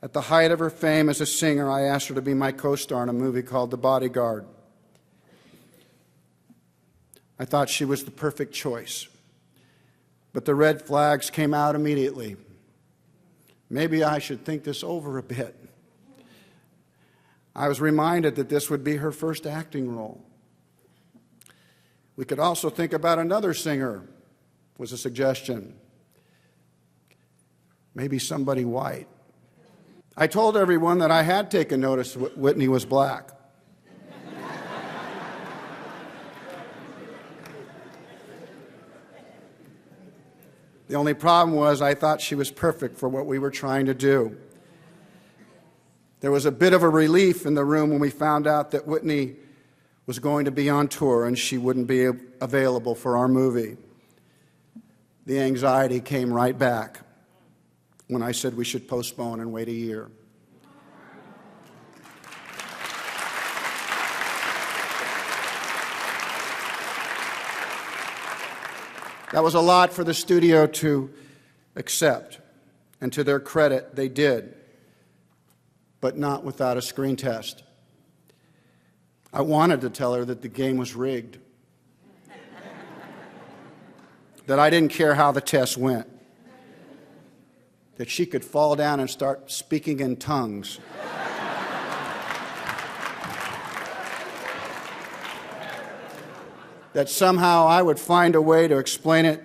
At the height of her fame as a singer, I asked her to be my co-star in a movie called The Bodyguard. I thought she was the perfect choice, but the red flags came out immediately. Maybe I should think this over a bit. I was reminded that this would be her first acting role. We could also think about another singer, was a suggestion. Maybe somebody white. I told everyone that I had taken notice Whitney was black. The only problem was I thought she was perfect for what we were trying to do. There was a bit of a relief in the room when we found out that Whitney was going to be on tour and she wouldn't be available for our movie. The anxiety came right back when I said we should postpone and wait a year. That was a lot for the studio to accept, and to their credit, they did, but not without a screen test. I wanted to tell her that the game was rigged, that I didn't care how the test went, that she could fall down and start speaking in tongues. That somehow I would find a way to explain it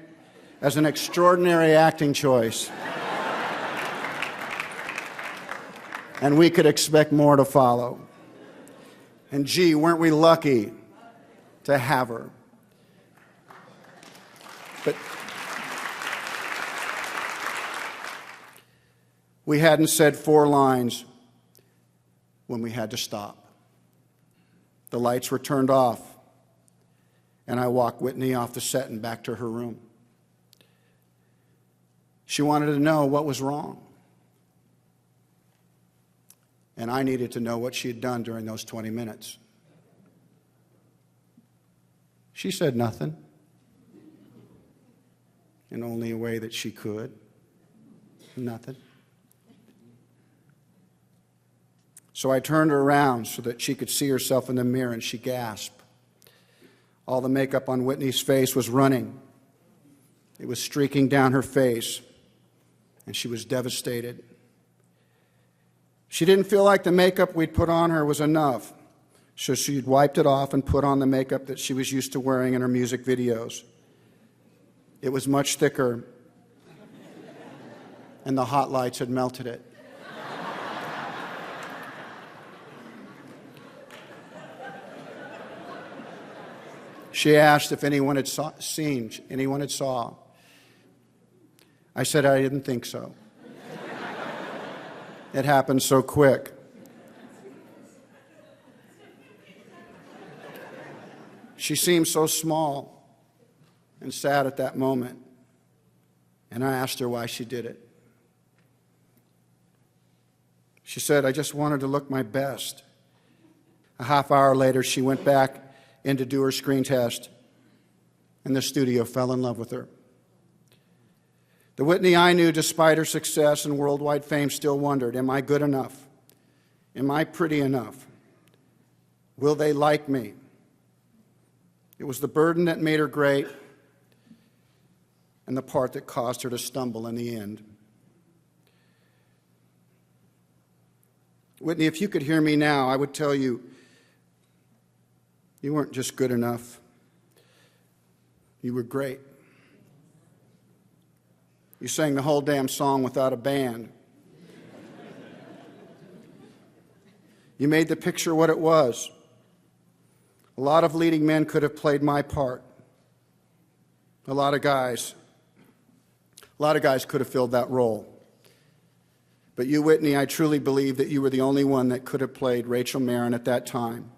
as an extraordinary acting choice. And we could expect more to follow. And gee, weren't we lucky to have her. But we hadn't said 4 lines when we had to stop. The lights were turned off, and I walked Whitney off the set and back to her room. She wanted to know what was wrong. And I needed to know what she had done during those 20 minutes. She said nothing, in only a way that she could. Nothing. So I turned her around so that she could see herself in the mirror, and she gasped. All the makeup on Whitney's face was running. It was streaking down her face, and she was devastated. She didn't feel like the makeup we'd put on her was enough, so she'd wiped it off and put on the makeup that she was used to wearing in her music videos. It was much thicker, and the hot lights had melted it. She asked if anyone had saw. I said I didn't think so. It happened so quick. She seemed so small and sad at that moment, and I asked her why she did it. She said, I just wanted to look my best. A half hour later, she went back in to do her screen test, and the studio fell in love with her. The Whitney I knew, despite her success and worldwide fame, still wondered, am I good enough? Am I pretty enough? Will they like me? It was the burden that made her great and the part that caused her to stumble in the end. Whitney, if you could hear me now, I would tell you, you weren't just good enough. You were great. You sang the whole damn song without a band. You made the picture what it was. A lot of leading men could have played my part. A lot of guys could have filled that role. But you, Whitney, I truly believe that you were the only one that could have played Rachel Marin at that time.